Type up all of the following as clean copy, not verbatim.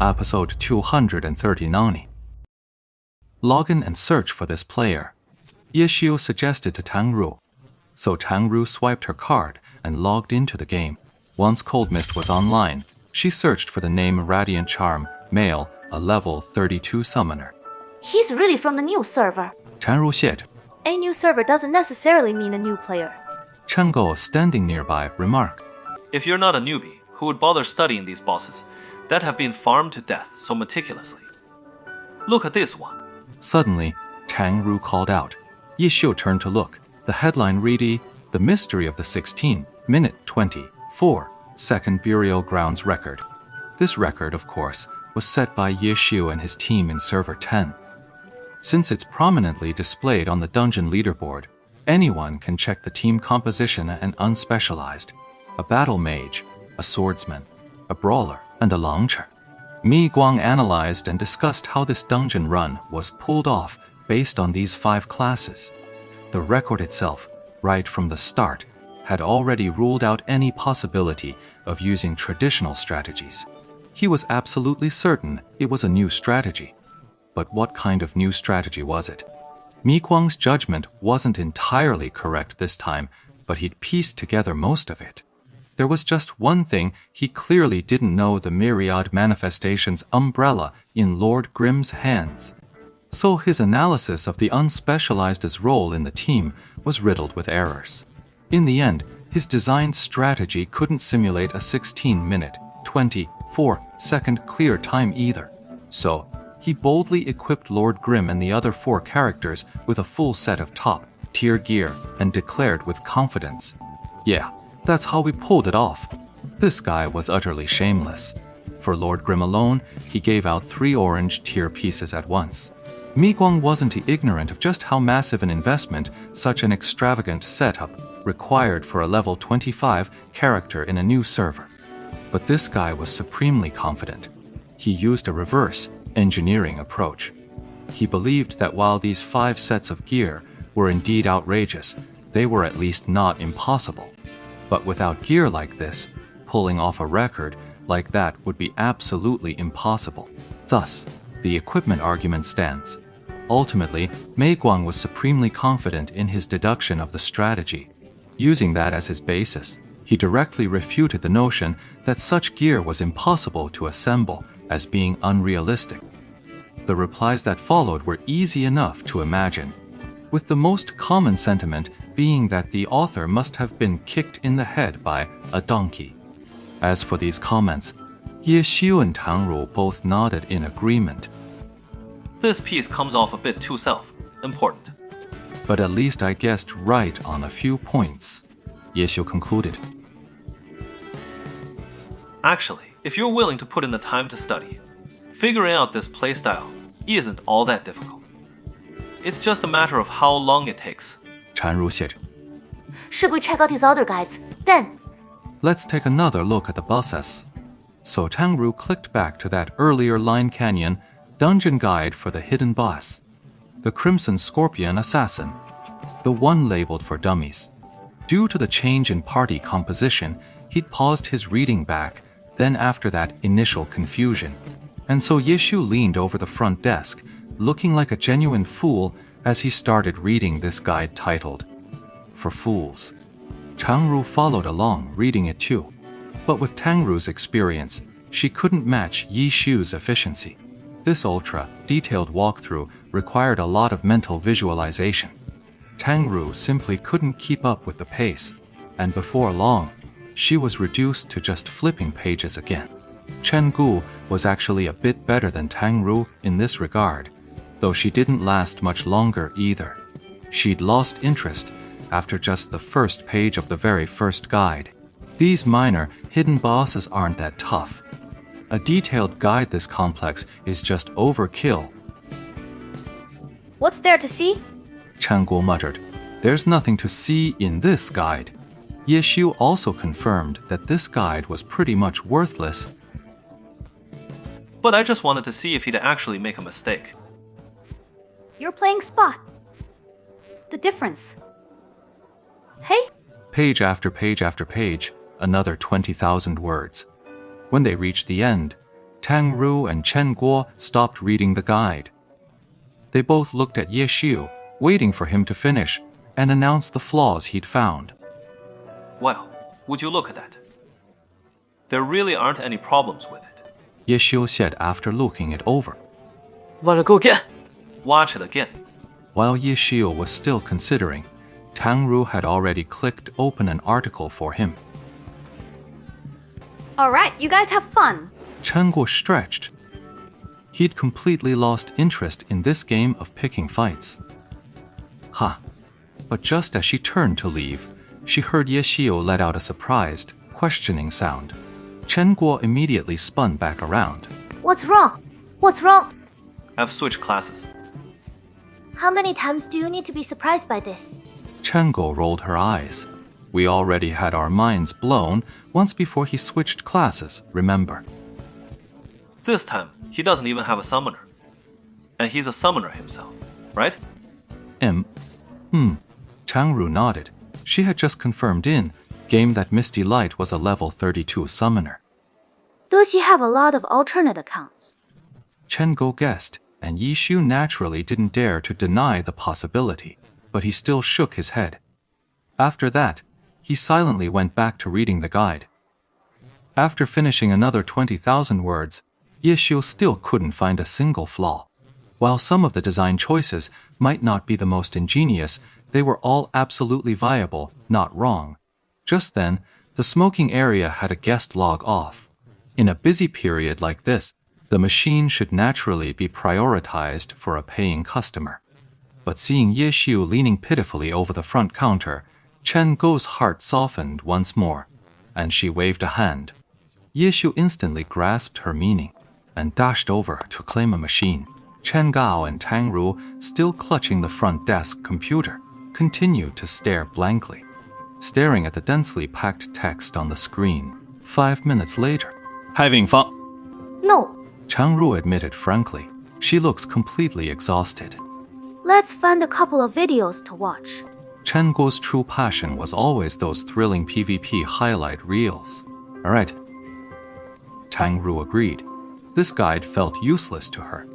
episode 239. Log in and search for this player. Ye Xiu suggested to Tang Ru. So Tang Ru swiped her card and logged into the game. Once Cold Mist was online, she searched for the name Radiant Charm, male, a level 32 summoner. He's really from the new server. Tang Ru said. A new server doesn't necessarily mean a new player. Chen Go, standing nearby, remarked. If you're not a newbie, who would bother studying these bosses that have been farmed to death so meticulously? Look at this one. Suddenly, Tang Ru called out. Ye Xiu turned to look. The headline read, The Mystery of the 16-minute 24-second burial grounds record. This record, of course, was set by Ye Xiu and his team in Server 10. Since it's prominently displayed on the dungeon leaderboard, anyone can check the team composition and unspecialized. A battle mage, a swordsman, a brawler, and a launcher. Mi Guang analyzed and discussed how this dungeon run was pulled off based on these 5 classes. The record itself, right from the start, had already ruled out any possibility of using traditional strategies. He was absolutely certain it was a new strategy. But what kind of new strategy was it? Mi Guang's judgment wasn't entirely correct this time, but he'd pieced together most of it. There was just one thing he clearly didn't know: the myriad manifestations umbrella in Lord Grimm's hands. So his analysis of the unspecialized's role in the team was riddled with errors. In the end, his designed strategy couldn't simulate a 16-minute, 24-second clear time either. So, he boldly equipped Lord Grimm and the other 4 characters with a full set of top-tier gear and declared with confidence, "Yeah, that's how we pulled it off." This guy was utterly shameless. For Lord Grimm alone, he gave out 3 orange tier pieces at once. Mi Guang wasn't ignorant of just how massive an investment such an extravagant setup required for a level 25 character in a new server. But this guy was supremely confident. He used a reverse engineering approach. He believed that while these 5 sets of gear were indeed outrageous, they were at least not impossible. But without gear like this, pulling off a record like that would be absolutely impossible. Thus, the equipment argument stands. Ultimately, Mi Guang was supremely confident in his deduction of the strategy. Using that as his basis, he directly refuted the notion that such gear was impossible to assemble as being unrealistic. The replies that followed were easy enough to imagine, with the most common sentiment being that the author must have been kicked in the head by a donkey. As for these comments, Ye Xiu and Tang Ru both nodded in agreement. This piece comes off a bit too self-important. But at least I guessed right on a few points, Ye Xiu concluded. Actually, if you're willing to put in the time to study, figuring out this playstyle isn't all that difficult. It's just a matter of how long it takes. Chan Ru said. Should we check out his other guides? Then, Let's take another look at the bosses. So Tang Ru clicked back to that earlier Line Canyon dungeon guide for the hidden boss, the Crimson Scorpion Assassin, the one labeled for dummies. Due to the change in party composition, he'd paused his reading back, then after that initial confusion. And so Ye Xiu leaned over the front desk, looking like a genuine fool as he started reading this guide titled, For Fools. Tang Ru followed along, reading it too. But with Tang Ru's experience, she couldn't match Ye Xiu's efficiency. This ultra-detailed walkthrough required a lot of mental visualization. Tang Ru simply couldn't keep up with the pace, and before long, she was reduced to just flipping pages again. Chen Gu was actually a bit better than Tang Ru in this regard, though she didn't last much longer either. She'd lost interest after just the first page of the very first guide. These minor, hidden bosses aren't that tough. A detailed guide this complex is just overkill. What's there to see? Chen Gu muttered. There's nothing to see in this guide. Ye Xiu also confirmed that this guide was pretty much worthless. But I just wanted to see if he'd actually make a mistake. You're playing Spot. The difference. Hey? Page after page after page, another 20,000 words. When they reached the end, Tang Ru and Chen Guo stopped reading the guide. They both looked at Ye Xiu, waiting for him to finish, and announced the flaws he'd found. Well, would you look at that? There really aren't any problems with it. Ye Xiu said after looking it over. Wanna go again? Watch it again. While Ye Xiu was still considering, Tang Ru had already clicked open an article for him. Alright, you guys have fun. Chen Guo stretched. He'd completely lost interest in this game of picking fights. Ha! But just as she turned to leave, she heard Ye Xiu let out a surprised, questioning sound. Chen Guo immediately spun back around. What's wrong? What's wrong? I've switched classes. How many times do you need to be surprised by this? Chen Guo rolled her eyes. We already had our minds blown once before he switched classes, remember? This time, he doesn't even have a summoner. And he's a summoner himself, right? Tang Ru nodded. She had just confirmed in game that Misty Light was a level 32 summoner. Does he have a lot of alternate accounts? Chen Guo guessed, and Ye Xiu naturally didn't dare to deny the possibility, but he still shook his head. After that, he silently went back to reading the guide. After finishing another 20,000 words, Ye Xiu still couldn't find a single flaw. While some of the design choices might not be the most ingenious, they were all absolutely viable, not wrong. Just then, the smoking area had a guest log off. In a busy period like this, the machine should naturally be prioritized for a paying customer. But seeing Ye Xiu leaning pitifully over the front counter, Chen Guo's heart softened once more, and she waved a hand. Ye Xiu instantly grasped her meaning and dashed over to claim a machine. Chen Gao and Tang Ru, still clutching the front desk computer, continued to stare blankly, staring at the densely packed text on the screen. 5 minutes later, having fun, No. Chang Ru admitted frankly. She looks completely exhausted. Let's find a couple of videos to watch. Chen Guo's true passion was always those thrilling PvP highlight reels. Alright. Tang Ru agreed. This guide felt useless to her.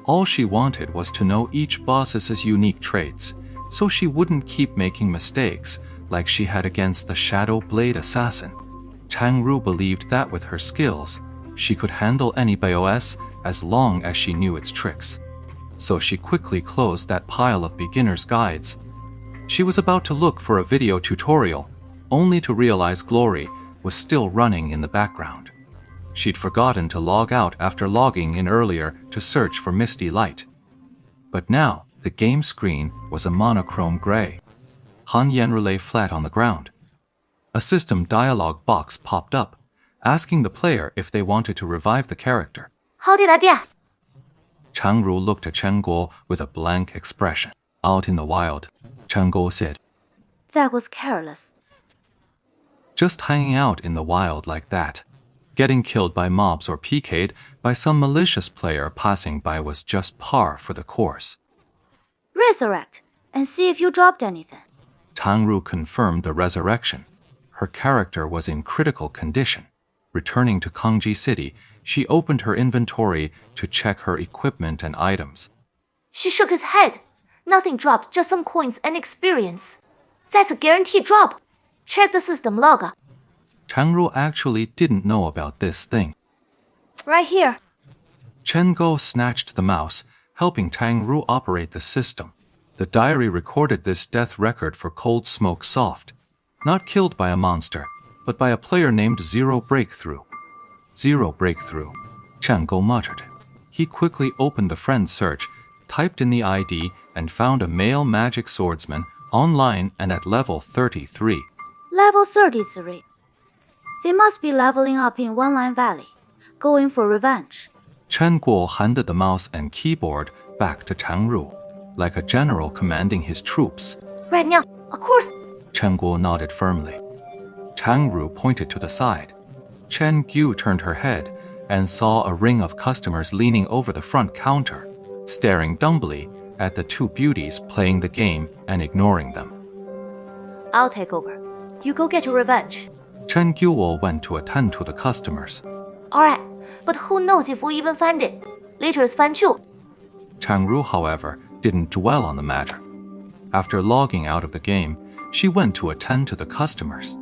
All she wanted was to know each boss's unique traits, so she wouldn't keep making mistakes like she had against the Shadow Blade Assassin. Tang Ru believed that with her skills, she could handle any BOS as long as she knew its tricks. So she quickly closed that pile of beginner's guides. She was about to look for a video tutorial, only to realize Glory was still running in the background. She'd forgotten to log out after logging in earlier to search for Misty Light. But now, the game screen was a monochrome gray. Han Yan lay flat on the ground. A system dialog box popped up, asking the player if they wanted to revive the character. 好的，来电。 Chang Ru looked at Chen Guo with a blank expression. Out in the wild, Chen Guo said, That was careless. just hanging out in the wild like that. Getting killed by mobs or PK'd by some malicious player passing by was just par for the course. Resurrect and see if you dropped anything. Tang Ru confirmed the resurrection. Her character was in critical condition. Returning to Kangji City, she opened her inventory to check her equipment and items. She shook his head. Nothing dropped, just some coins and experience. That's a guaranteed drop. Check the system log. Tang Ru actually didn't know about this thing. Right here. Chen Guo snatched the mouse, helping Tang Ru operate the system. The diary recorded this death record for Cold Smoke Soft. Not killed by a monster, but by a player named Zero Breakthrough. Zero Breakthrough, Chen Guo muttered. He quickly opened the friend search, typed in the ID, and found a male magic swordsman online and at level 33. Level 33. They must be leveling up in One Line Valley, going for revenge. Chen Guo handed the mouse and keyboard back to Tang Ru, like a general commanding his troops. Right now, of course. Chen Guo nodded firmly. Tang Ru pointed to the side. Chen Gu turned her head and saw a ring of customers leaning over the front counter, staring dumbly at the two beauties playing the game and ignoring them. I'll take over. You go get your revenge. Chen Guo went to attend to the customers. Alright, but who knows if we'll even find it? Later is fine too. Chang Ru, however, didn't dwell on the matter. After logging out of the game, she went to attend to the customers.